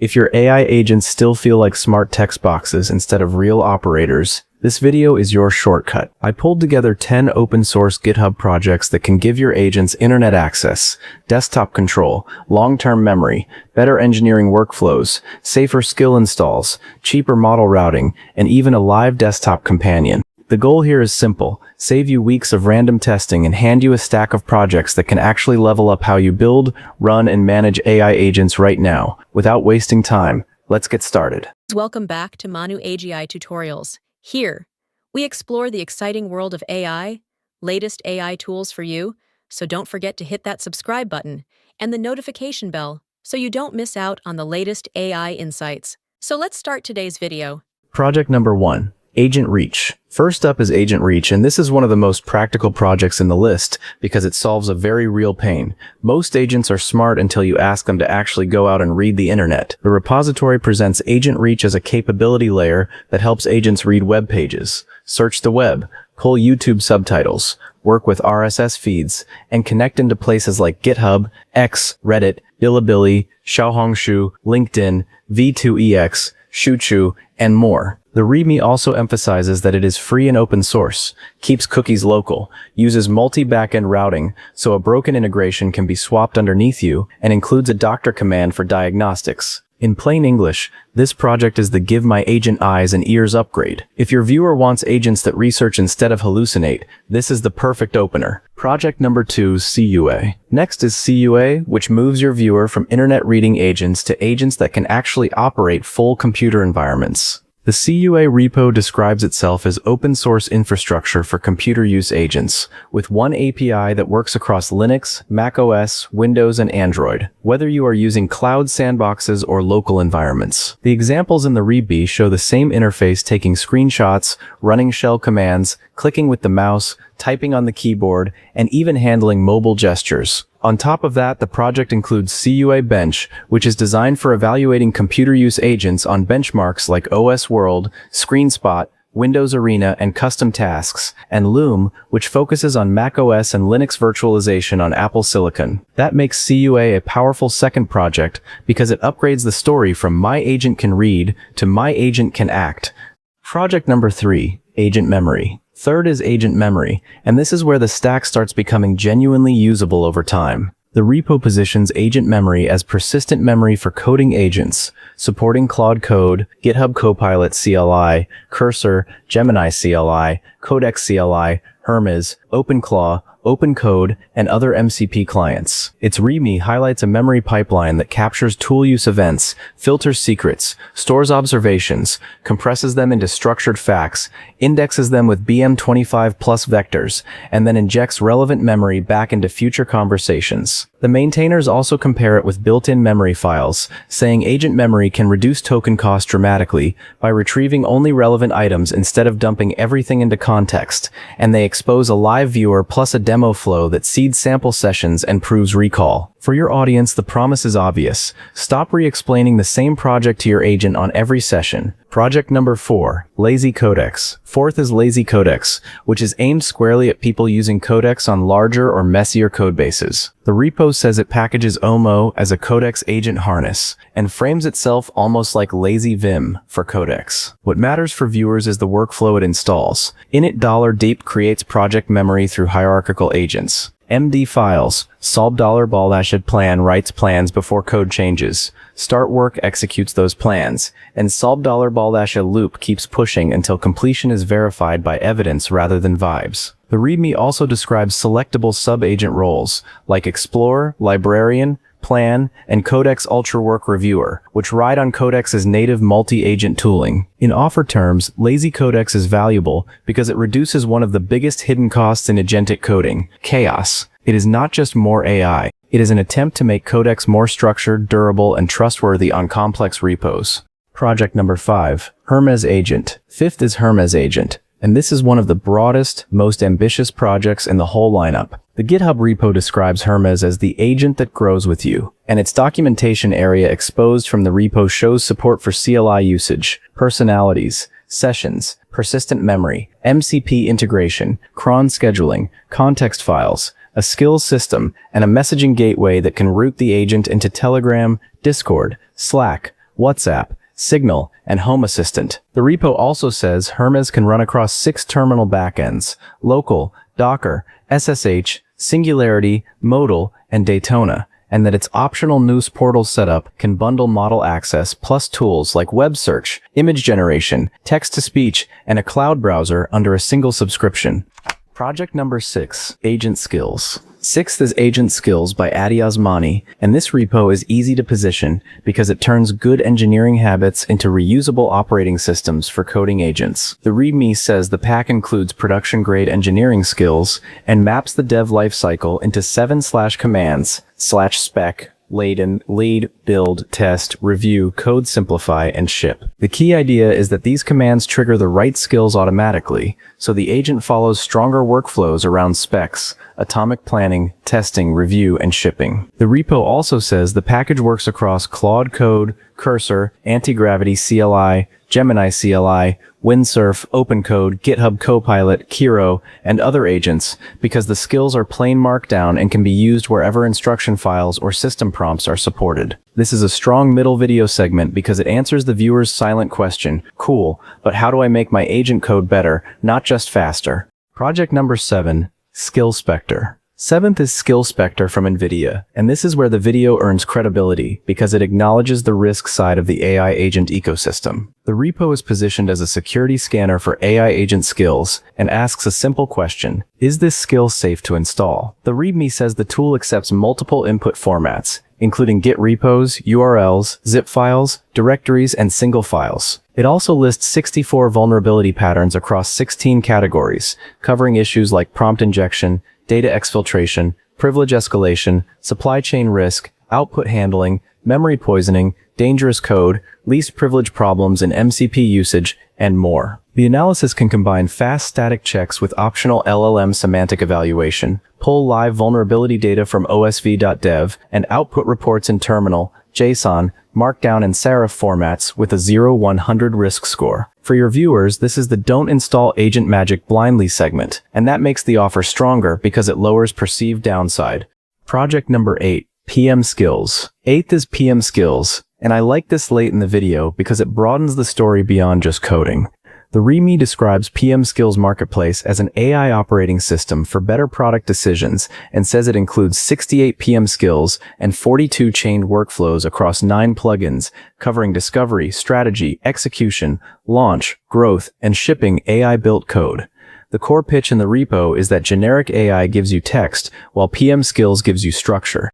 If your AI agents still feel like smart text boxes instead of real operators, this video is your shortcut. I pulled together 10 open source GitHub projects that can give your agents internet access, desktop control, long-term memory, better engineering workflows, safer skill installs, cheaper model routing, and even a live desktop companion. The goal here is simple: save you weeks of random testing and hand you a stack of projects that can actually level up how you build, run, and manage AI agents right now. Without wasting time, let's get started. Welcome back to ManuAGI tutorials. Here, we explore the exciting world of AI, latest AI tools for you, so don't forget to hit that subscribe button and the notification bell so you don't miss out on the latest AI insights. So let's start today's video. Project number 1. Agent Reach. First up is Agent Reach, and this is one of the most practical projects in the list because it solves a very real pain. Most agents are smart until you ask them to actually go out and read the internet. The repository presents Agent Reach as a capability layer that helps agents read web pages, search the web, pull YouTube subtitles, work with RSS feeds, and connect into places like GitHub, X, Reddit, Bilibili, Xiaohongshu, LinkedIn, V2EX, Shuchu, and more. The README also emphasizes that it is free and open source, keeps cookies local, uses multi-backend routing so a broken integration can be swapped underneath you, and includes a doctor command for diagnostics. In plain English, this project is the Give My Agent Eyes and Ears upgrade. If your viewer wants agents that research instead of hallucinate, this is the perfect opener. Project number 2 is CUA. Next is CUA, which moves your viewer from internet reading agents to agents that can actually operate full computer environments. The CUA repo describes itself as open source infrastructure for computer use agents, with one API that works across Linux, macOS, Windows, and Android, whether you are using cloud sandboxes or local environments. The examples in the README show the same interface taking screenshots, running shell commands, clicking with the mouse, typing on the keyboard, and even handling mobile gestures. On top of that, the project includes CUA Bench, which is designed for evaluating computer use agents on benchmarks like OS World, ScreenSpot, Windows Arena, and custom tasks, and Loom, which focuses on macOS and Linux virtualization on Apple Silicon. That makes CUA a powerful second project because it upgrades the story from My Agent Can Read to My Agent Can Act. Project number 3, AgentMemory. Third is AgentMemory, and this is where the stack starts becoming genuinely usable over time. The repo positions AgentMemory as persistent memory for coding agents, supporting Claude Code, GitHub Copilot CLI, Cursor, Gemini CLI, Codex CLI, Hermes, OpenClaw, OpenCode, and other MCP clients. Its README highlights a memory pipeline that captures tool use events, filters secrets, stores observations, compresses them into structured facts, indexes them with BM25 plus vectors, and then injects relevant memory back into future conversations. The maintainers also compare it with built-in memory files, saying AgentMemory can reduce token cost dramatically by retrieving only relevant items instead of dumping everything into context, and they expose a live viewer plus a demo flow that seeds sample sessions and proves recall. For your audience, the promise is obvious. Stop re-explaining the same project to your agent on every session. Project number 4, LazyCodex. Fourth is LazyCodex, which is aimed squarely at people using Codex on larger or messier codebases. The repo says it packages OMO as a Codex agent harness and frames itself almost like LazyVim for Codex. What matters for viewers is the workflow it installs. Init$deep creates project memory through hierarchical agents. MD files, solve$ball-add plan writes plans before code changes. Start work executes those plans, and solve$ball-add loop keeps pushing until completion is verified by evidence rather than vibes. The README also describes selectable sub-agent roles, like Explorer, Librarian, Plan, and Codex UltraWork Reviewer, which ride on Codex's native multi-agent tooling. In offer terms, LazyCodex is valuable because it reduces one of the biggest hidden costs in agentic coding: chaos. It is not just more AI. It is an attempt to make Codex more structured, durable, and trustworthy on complex repos. Project number 5, Hermes Agent. Fifth is Hermes Agent, and this is one of the broadest, most ambitious projects in the whole lineup. The GitHub repo describes Hermes as the agent that grows with you, and its documentation area exposed from the repo shows support for CLI usage, personalities, sessions, persistent memory, MCP integration, cron scheduling, context files, a skills system, and a messaging gateway that can route the agent into Telegram, Discord, Slack, WhatsApp, Signal, and Home Assistant. The repo also says Hermes can run across 6 terminal backends: local, Docker, SSH, Singularity, Modal, and Daytona, and that its optional nous portal setup can bundle model access plus tools like web search, image generation, text-to-speech, and a cloud browser under a single subscription. Project number 6, Agent Skills. 6th is Agent Skills by Addy Osmani, and this repo is easy to position because it turns good engineering habits into reusable operating systems for coding agents. The README says the pack includes production-grade engineering skills and maps the dev lifecycle into 7/commands /spec, lead, build, test, review, code simplify, and ship. The key idea is that these commands trigger the right skills automatically, so the agent follows stronger workflows around specs, atomic planning, testing, review, and shipping. The repo also says the package works across Claude Code, Cursor, Anti-Gravity CLI, Gemini CLI, Windsurf, OpenCode, GitHub Copilot, Kiro, and other agents because the skills are plain markdown and can be used wherever instruction files or system prompts are supported. This is a strong middle video segment because it answers the viewer's silent question, cool, but how do I make my agent code better, not just faster? Project number 7, SkillSpector. 7th is SkillSpector from NVIDIA, and this is where the video earns credibility because it acknowledges the risk side of the AI agent ecosystem. The repo is positioned as a security scanner for AI agent skills and asks a simple question: is this skill safe to install? The README says the tool accepts multiple input formats, including Git repos, URLs, zip files, directories, and single files. It also lists 64 vulnerability patterns across 16 categories, covering issues like prompt injection, data exfiltration, privilege escalation, supply chain risk, output handling, memory poisoning, dangerous code, least privilege problems in MCP usage, and more. The analysis can combine fast static checks with optional LLM semantic evaluation, pull live vulnerability data from osv.dev, and output reports in terminal, JSON, Markdown, and Serif formats with a 0-100 risk score. For your viewers, this is the Don't Install Agent Magic Blindly segment, and that makes the offer stronger because it lowers perceived downside. Project number 8, PM Skills. 8th is PM Skills, and I like this late in the video because it broadens the story beyond just coding. The README describes PM Skills Marketplace as an AI operating system for better product decisions and says it includes 68 PM skills and 42 chained workflows across 9 plugins, covering discovery, strategy, execution, launch, growth, and shipping AI-built code. The core pitch in the repo is that generic AI gives you text, while PM Skills gives you structure.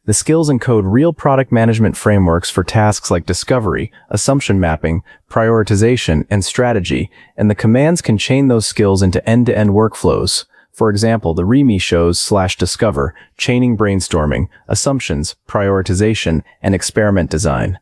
The skills encode real product management frameworks for tasks like discovery, assumption mapping, prioritization, and strategy, and the commands can chain those skills into end-to-end workflows. For example, the README shows /discover, chaining brainstorming, assumptions, prioritization, and experiment design.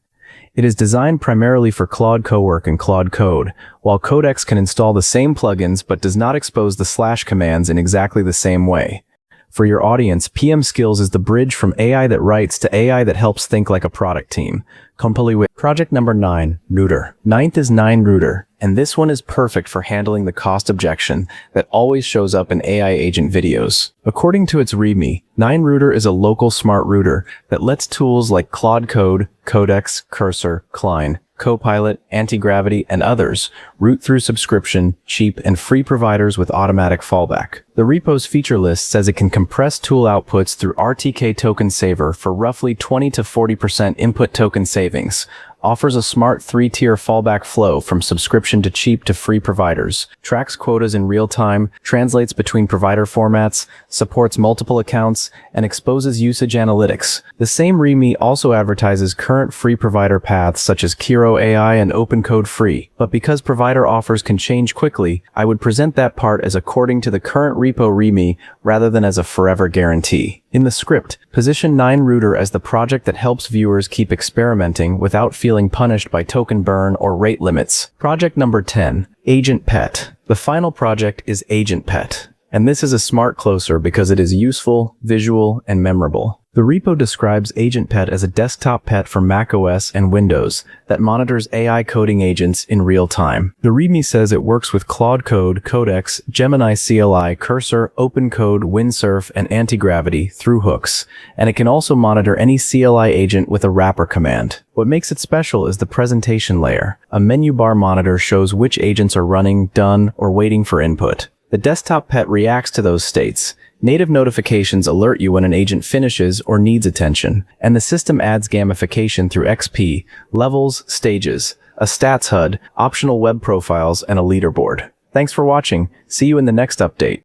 It is designed primarily for Claude Cowork and Claude Code, while Codex can install the same plugins but does not expose the / commands in exactly the same way. For your audience, PM Skills is the bridge from AI that writes to AI that helps think like a product team. Project number 9, Router. 9th is 9router, and this one is perfect for handling the cost objection that always shows up in AI agent videos. According to its README, 9router is a local smart router that lets tools like Claude Code, Codex, Cursor, Klein, Copilot, Anti-Gravity, and others route through subscription, cheap, and free providers with automatic fallback. The repo's feature list says it can compress tool outputs through RTK Token Saver for roughly 20 to 40% input token savings, offers a smart 3-tier fallback flow from subscription to cheap to free providers, tracks quotas in real time, translates between provider formats, supports multiple accounts, and exposes usage analytics. The same README also advertises current free provider paths such as Kiro AI and OpenCode Free, but because provider offers can change quickly, I would present that part as according to the current repo README rather than as a forever guarantee. In the script, position 9router as the project that helps viewers keep experimenting without feeling punished by token burn or rate limits. Project number 10, AgentPet. The final project is AgentPet, and this is a smart closer because it is useful, visual, and memorable. The repo describes AgentPet as a desktop pet for macOS and Windows that monitors AI coding agents in real time. The README says it works with Claude Code, Codex, Gemini CLI, Cursor, OpenCode, Windsurf, and Anti-Gravity through hooks, and it can also monitor any CLI agent with a wrapper command. What makes it special is the presentation layer. A menu bar monitor shows which agents are running, done, or waiting for input. The desktop pet reacts to those states. Native notifications alert you when an agent finishes or needs attention, and the system adds gamification through XP, levels, stages, a stats HUD, optional web profiles, and a leaderboard. Thanks for watching. See you in the next update.